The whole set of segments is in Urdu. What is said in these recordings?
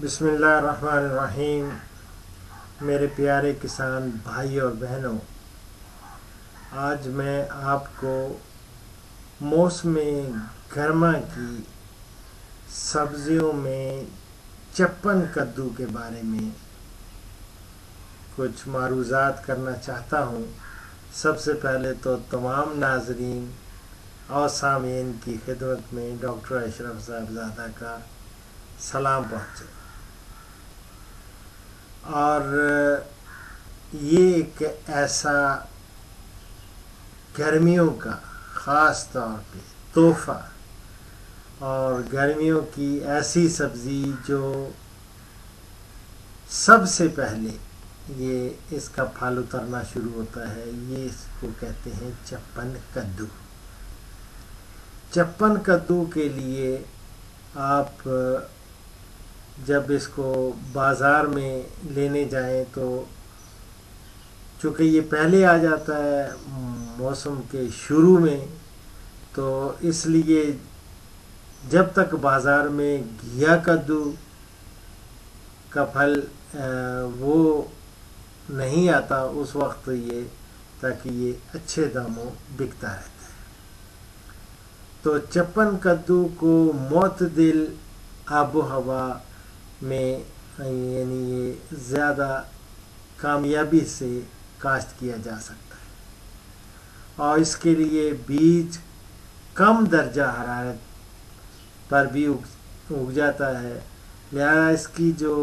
بسم اللہ الرحمن الرحیم۔ میرے پیارے کسان بھائی اور بہنوں، آج میں آپ کو موسم گرما کی سبزیوں میں چپن کدو کے بارے میں کچھ معروضات کرنا چاہتا ہوں۔ سب سے پہلے تو تمام ناظرین اور سامعین کی خدمت میں ڈاکٹر اشرف صاحبزادہ کا سلام پہنچے، اور یہ ایک ایسا گرمیوں کا خاص طور پہ تحفہ اور گرمیوں کی ایسی سبزی جو سب سے پہلے یہ اس کا پھل اترنا شروع ہوتا ہے، یہ اس کو کہتے ہیں چپن کدو۔ چپن کدو کے لیے آپ جب اس کو بازار میں لینے جائیں تو چونکہ یہ پہلے آ جاتا ہے موسم کے شروع میں، تو اس لیے جب تک بازار میں گھیا کدو کا پھل وہ نہیں آتا اس وقت تاکہ یہ اچھے داموں بکتا رہتا ہے۔ تو چپن کدو کو معتدل آب و ہوا میں یعنی یہ زیادہ کامیابی سے کاشت کیا جا سکتا ہے، اور اس کے لیے بیج کم درجہ حرارت پر بھی اگ جاتا ہے، لہذا اس کی جو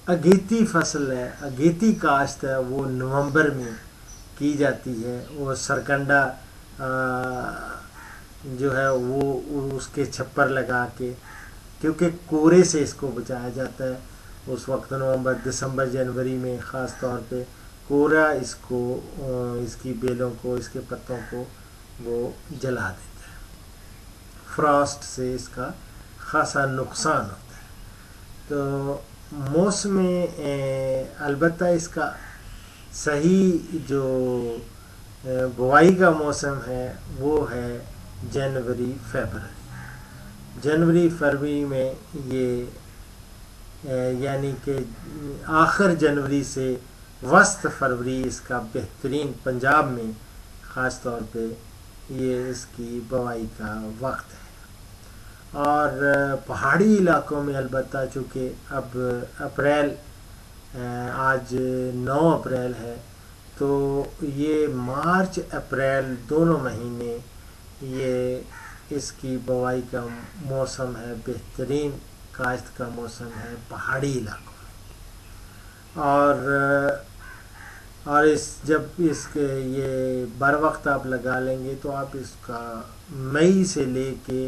اگیتی فصل ہے، اگیتی کاشت ہے، وہ نومبر میں کی جاتی ہے۔ وہ سرکنڈا جو ہے وہ اس کے چھپر لگا کے، کیونکہ کورے سے اس کو بچایا جاتا ہے، اس وقت نومبر دسمبر جنوری میں خاص طور پہ کورا اس کو اس کی بیلوں کو، اس کے پتوں کو وہ جلا دیتا ہے، فراسٹ سے اس کا خاصا نقصان ہوتا ہے۔ تو موسم البتہ اس کا صحیح جو بوائی کا موسم ہے وہ ہے جنوری فروری میں، یہ یعنی کہ آخر جنوری سے وسط فروری اس کا بہترین پنجاب میں خاص طور پہ یہ اس کی بوائی کا وقت ہے، اور پہاڑی علاقوں میں البتہ چونکہ اب اپریل آج 9 اپریل ہے، تو یہ مارچ اپریل دونوں مہینے یہ اس کی بوائی کا موسم ہے، بہترین کاشت کا موسم ہے پہاڑی علاقوں میں، اور جب اس کے یہ بر وقت آپ لگا لیں گے تو آپ اس کا مئی سے لے کے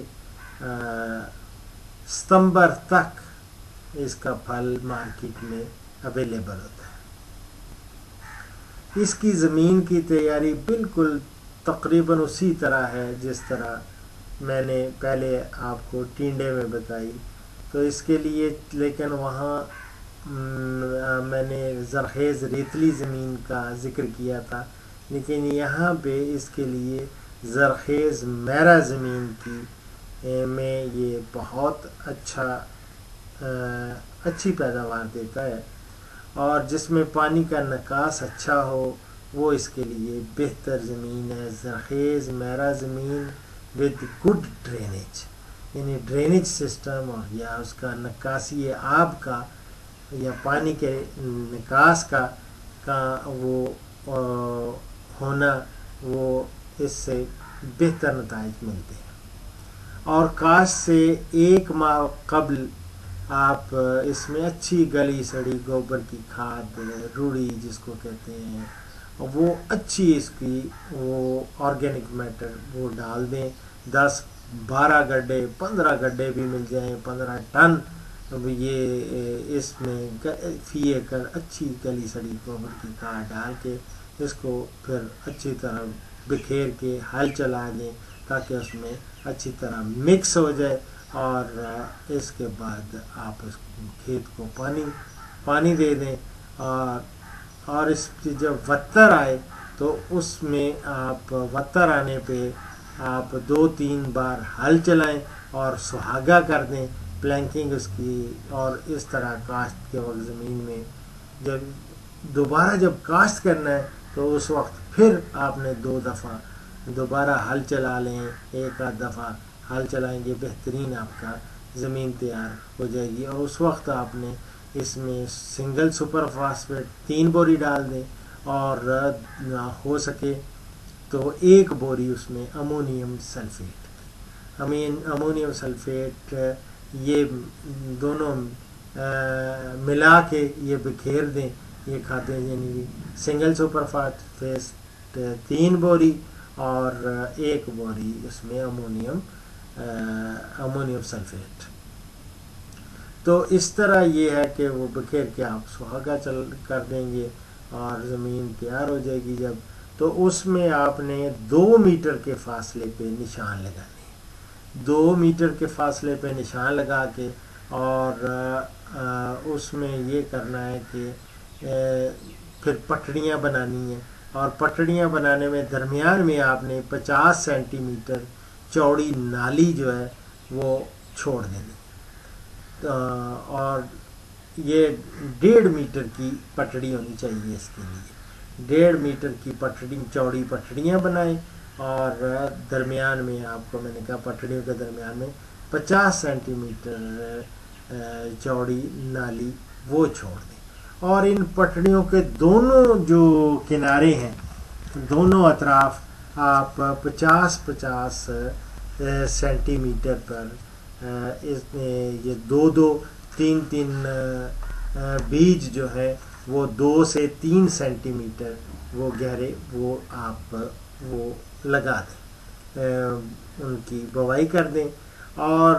ستمبر تک اس کا پھل مارکیٹ میں اویلیبل ہوتا ہے۔ اس کی زمین کی تیاری بالکل تقریباً اسی طرح ہے جس طرح میں نے پہلے آپ کو ٹینڈے میں بتائی، تو اس کے لیے لیکن وہاں میں نے زرخیز ریتلی زمین کا ذکر کیا تھا، لیکن یہاں پہ اس کے لیے زرخیز میرا زمین کی میں یہ بہت اچھی پیداوار دیتا ہے، اور جس میں پانی کا نکاس اچھا ہو وہ اس کے لیے بہتر زمین ہے۔ زرخیز میرا زمین ود گڈ ڈرینیج، یعنی ڈرینیج سسٹم اور یا اس کا نکاسی آب کا یا پانی کے نکاس کا وہ ہونا، وہ اس سے بہتر نتائج ملتے ہیں۔ اور کاشت سے 1 ماہ قبل آپ اس میں اچھی گلی سڑی گوبر کی کھاد، روڑی جس کو کہتے ہیں، وہ اچھی اس کی وہ آرگینک میٹر وہ ڈال دیں، 10-12 گڈھے 15 گڈھے بھی مل جائیں، 15 ٹن یہ اس میں فی ایکڑ اچھی گلی سڑی گوبر کی کھاد ڈال کے اس کو پھر اچھی طرح بکھیر کے ہل چلا دیں تاکہ اس میں اچھی طرح مکس ہو جائے، اور اس کے بعد آپ اس کھیت کو پانی دے دیں، اور اس کی جب وتر آئے تو اس میں آپ وتر آنے پہ آپ 2-3 بار ہل چلائیں، اور سہاگا کر دیں پلانکنگ اس کی، اور اس طرح کاشت کے وقت زمین میں جب دوبارہ جب کاشت کرنا ہے تو اس وقت پھر آپ نے 2 دفعہ دوبارہ ہل چلا لیں، ایک آدھ دفعہ ہل چلائیں گے، بہترین آپ کا زمین تیار ہو جائے گی۔ اور اس وقت آپ نے اس میں سنگل سپر فاسفیٹ 3 بوری ڈال دیں، اور ہو سکے تو 1 بوری اس میں امونیم سلفیٹ، امونیم سلفیٹ یہ دونوں ملا کے یہ بکھیر دیں، یہ کھاتے ہیں، یعنی سنگل سپر فاسفیٹ 3 بوری اور 1 بوری اس میں امونیم سلفیٹ۔ تو اس طرح یہ ہے کہ وہ بکھیر کے آپ سہاگا کر دیں گے اور زمین تیار ہو جائے گی جب، تو اس میں آپ نے 2 میٹر کے فاصلے پہ نشان لگانے ہیں، 2 میٹر کے فاصلے پہ نشان لگا کے، اور اس میں یہ کرنا ہے کہ پھر پٹڑیاں بنانی ہیں، اور پٹڑیاں بنانے میں درمیان میں آپ نے 50 سینٹی میٹر چوڑی نالی جو ہے وہ چھوڑ دینی، اور یہ 1.5 میٹر کی پٹڑی ہونی چاہیے اس کے لیے، 1.5 میٹر کی چوڑی پٹڑیاں بنائیں، اور درمیان میں آپ کو میں نے کہا پٹڑیوں کے درمیان میں 50 سینٹی میٹر چوڑی نالی وہ چھوڑ دیں، اور ان پٹڑیوں کے دونوں جو کنارے ہیں، دونوں اطراف آپ 50-50 سینٹی میٹر پر اس میں یہ 2-3 بیج جو ہے وہ 2 سے 3 سینٹی میٹر وہ گہرے وہ آپ وہ لگا دیں، ان کی بوائی کر دیں، اور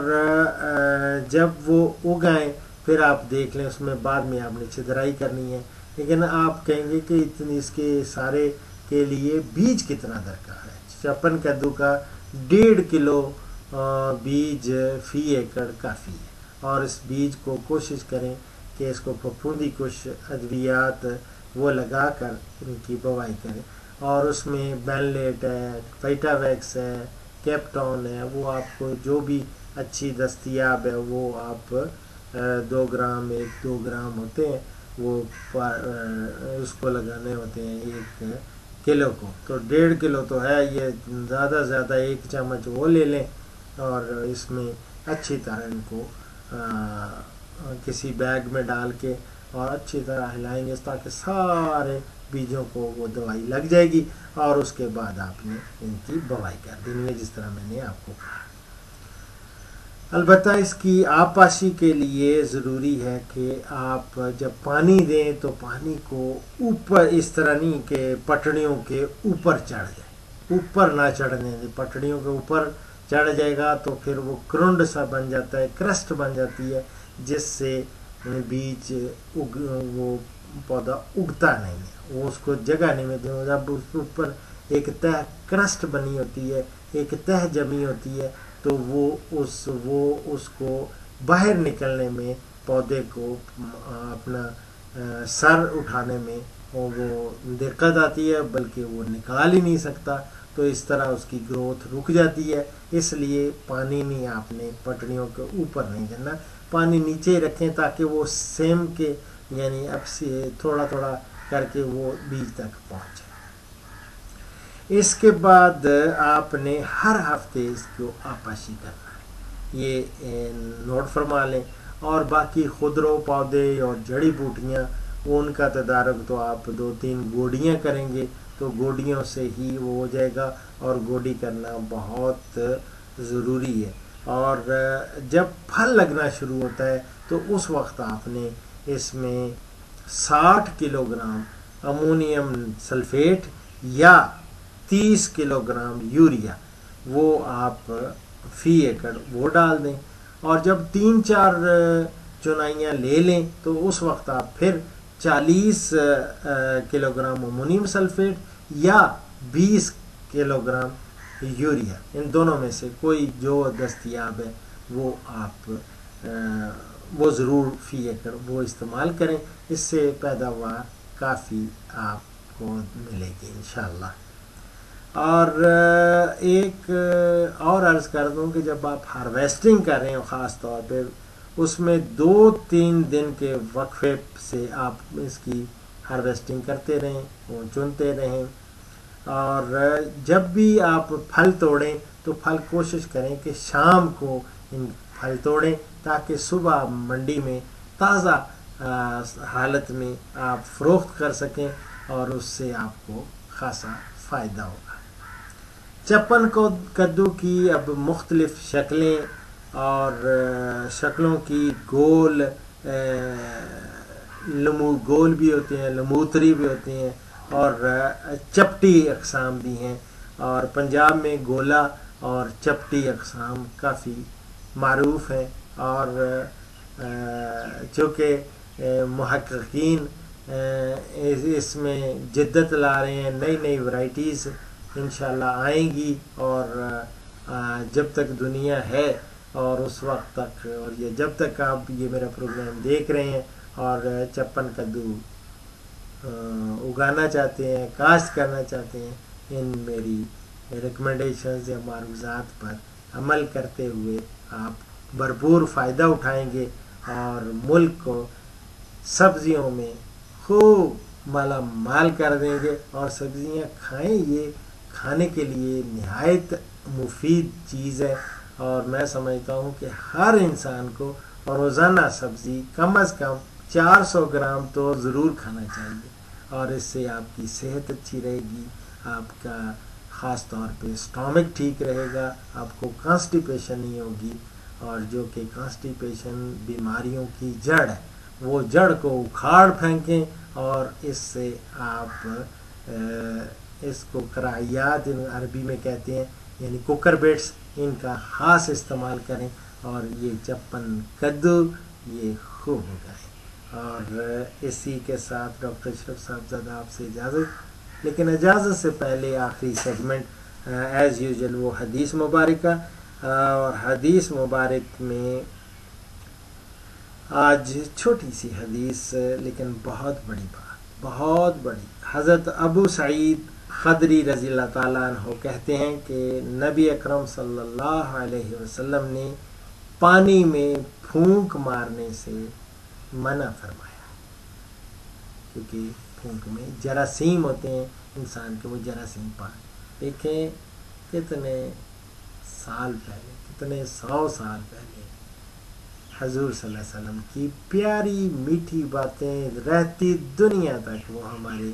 جب وہ اگائیں پھر آپ دیکھ لیں، اس میں بعد میں آپ نے چھدرائی کرنی ہے، لیکن آپ کہیں گے کہ اس کے سارے کے لیے بیج کتنا درکار ہے؟ چپن کدو کا 1.5 کلو بیج فی ایکڑ کافی ہے، اور اس بیج کو کوشش کریں کہ اس کو پھپھوندی کچھ ادویات وہ لگا کر ان کی بوائی کریں، اور اس میں بینلیٹ ہے، فائٹا ویکس ہے، کیپٹون ہے، وہ آپ کو جو بھی اچھی دستیاب ہے وہ آپ 2 گرام 1-2 گرام ہوتے ہیں وہ اس کو لگانے ہوتے ہیں 1 کلو کو، تو 1.5 کلو تو ہے، یہ زیادہ سے زیادہ 1 چمچ وہ لے لیں، اور اس میں اچھی طرح ان کو کسی بیگ میں ڈال کے اور اچھی طرح ہلائیں گے تاکہ سارے بیجوں کو وہ دوائی لگ جائے گی، اور اس کے بعد آپ نے ان کی بوائی کر دینی ہے جس طرح میں نے آپ کو کہا۔ البتہ اس کی آبپاشی کے لیے ضروری ہے کہ آپ جب پانی دیں تو پانی کو اوپر اس طرح نہیں کہ پٹڑیوں کے اوپر چڑھ جائے، اوپر نہ چڑھنے دیں، پٹڑیوں کے اوپر چڑھ جائے گا تو پھر وہ کرنڈ سا بن جاتا ہے، کرسٹ بن جاتی ہے، جس سے بیج وہ پودا اگتا نہیں ہے، وہ اس کو جگہ نہیں ملتی، جب اس اوپر ایک تہ کرسٹ بنی ہوتی ہے، ایک تہ جمی ہوتی ہے، تو وہ اس کو باہر نکلنے میں پودے کو اپنا سر اٹھانے میں وہ دقت آتی ہے، بلکہ وہ نکال ہی نہیں سکتا، تو اس طرح اس کی گروتھ رک جاتی ہے۔ اس لیے پانی نہیں آپ نے پٹڑیوں کے اوپر نہیں دینا، پانی نیچے ہی رکھیں تاکہ وہ سیم کے یعنی اب سے تھوڑا تھوڑا کر کے وہ بیج تک پہنچے۔ اس کے بعد آپ نے ہر ہفتے اس کو آبپاشی کرنا ہے، یہ نوٹ فرما لیں، اور باقی خضرو پودے اور جڑی بوٹیاں ان کا تدارک تو آپ 2-3 گوڈیاں کریں گے تو گوڈیوں سے ہی وہ ہو جائے گا، اور گوڈی کرنا بہت ضروری ہے، اور جب پھل لگنا شروع ہوتا ہے تو اس وقت آپ نے اس میں 60 کلو گرام امونیم سلفیٹ یا 30 کلو گرام یوریا وہ آپ فی ایکڑ وہ ڈال دیں، اور جب 3-4 چنائیاں لے لیں تو اس وقت آپ پھر 40 کلو گرام امونیم سلفیٹ یا 20 کلو گرام یوریا، ان دونوں میں سے کوئی جو دستیاب ہے وہ آپ وہ ضرور فی ایکڑ وہ استعمال کریں، اس سے پیداوار کافی آپ کو ملے گی انشاءاللہ۔ اور ایک اور عرض کر دوں کہ جب آپ ہارویسٹنگ کر رہے ہو خاص طور پہ اس میں 2-3 دن کے وقفے سے آپ اس کی ہارویسٹنگ کرتے رہیں، وہ چنتے رہیں، اور جب بھی آپ پھل توڑیں تو پھل کوشش کریں کہ شام کو ان پھل توڑیں تاکہ صبح منڈی میں تازہ حالت میں آپ فروخت کر سکیں اور اس سے آپ کو خاصا فائدہ ہوگا۔ چپن کو کدو کی اب مختلف شکلیں اور شکلوں کی گول گول بھی ہوتے ہیں، لموتری بھی ہوتی ہیں، اور چپٹی اقسام بھی ہیں، اور پنجاب میں گولا اور چپٹی اقسام کافی معروف ہیں، اور چونکہ محققین اس میں جدت لا رہے ہیں، نئی نئی ورائٹیز انشاءاللہ آئیں گی، اور جب تک دنیا ہے اور اس وقت تک، اور یہ جب تک آپ یہ میرا پروگرام دیکھ رہے ہیں اور چپن کدو اگانا چاہتے ہیں، کاشت کرنا چاہتے ہیں، ان میری ریکمنڈیشنز یا معروضات پر عمل کرتے ہوئے آپ بھرپور فائدہ اٹھائیں گے اور ملک کو سبزیوں میں خوب مالا مال کر دیں گے، اور سبزیاں کھائیں، یہ کھانے کے لیے نہایت مفید چیز ہے، اور میں سمجھتا ہوں کہ ہر انسان کو روزانہ سبزی کم از کم 400 گرام تو ضرور کھانا چاہیے، اور اس سے آپ کی صحت اچھی رہے گی، آپ کا خاص طور پہ اسٹامک ٹھیک رہے گا، آپ کو کانسٹیپیشن نہیں ہوگی، اور جو کہ کانسٹیپیشن بیماریوں کی جڑ ہے، وہ جڑ کو اکھاڑ پھینکیں، اور اس سے آپ اس کو کرائیات عربی میں کہتے ہیں، یعنی کوکر بیٹس، ان کا خاص استعمال کریں، اور یہ چپن کدو یہ خوب اگائیں۔ اور اسی کے ساتھ ڈاکٹر اشرف صاحبزادہ آپ سے اجازت، لیکن اجازت سے پہلے آخری سیگمنٹ ایز یوزول وہ حدیث مبارکہ، اور حدیث مبارک میں آج چھوٹی سی حدیث لیکن بہت بڑی بات، بہت بڑی۔ حضرت ابو سعید خدری رضی اللہ تعالیٰ عنہ کہتے ہیں کہ نبی اکرم صلی اللہ علیہ وسلم نے پانی میں پھونک مارنے سے منع فرمایا، کیونکہ پھونک میں جراثیم ہوتے ہیں، انسان کے وہ جراثیم دیکھیں کتنے سال پہلے، کتنے 100 سال پہلے حضور صلی اللہ علیہ وسلم کی پیاری میٹھی باتیں رہتی دنیا تک، وہ ہمارے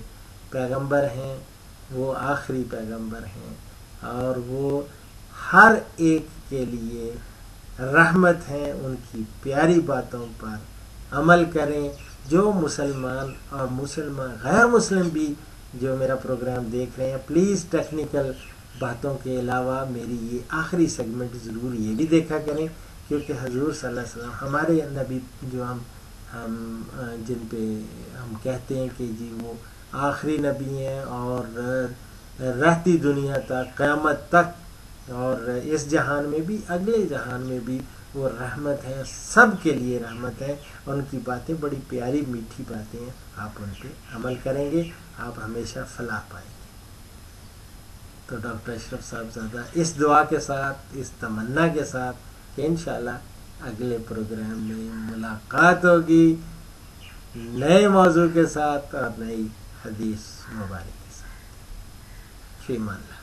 پیغمبر ہیں، وہ آخری پیغمبر ہیں، اور وہ ہر ایک کے لیے رحمت ہیں۔ ان کی پیاری باتوں پر عمل کریں۔ جو مسلمان اور غیر مسلم بھی جو میرا پروگرام دیکھ رہے ہیں، پلیز ٹیکنیکل باتوں کے علاوہ میری یہ آخری سیگمنٹ ضرور یہ بھی دیکھا کریں، کیونکہ حضور صلی اللہ علیہ وسلم ہمارے نبی جو ہم جن پہ ہم کہتے ہیں کہ جی وہ آخری نبی ہیں، اور رہتی دنیا تک، قیامت تک، اور اس جہان میں بھی اگلے جہان میں بھی وہ رحمت ہیں، سب کے لیے رحمت ہے۔ ان کی باتیں بڑی پیاری میٹھی باتیں ہیں، آپ ان پہ عمل کریں گے، آپ ہمیشہ فلاح پائیں گے۔ تو ڈاکٹر اشرف صاحبزادہ اس دعا کے ساتھ، اس تمنا کے ساتھ کہ انشاءاللہ اگلے پروگرام میں ملاقات ہوگی نئے موضوع کے ساتھ اور نئی حدیث مبارک کے ساتھ۔ فی امان اللہ۔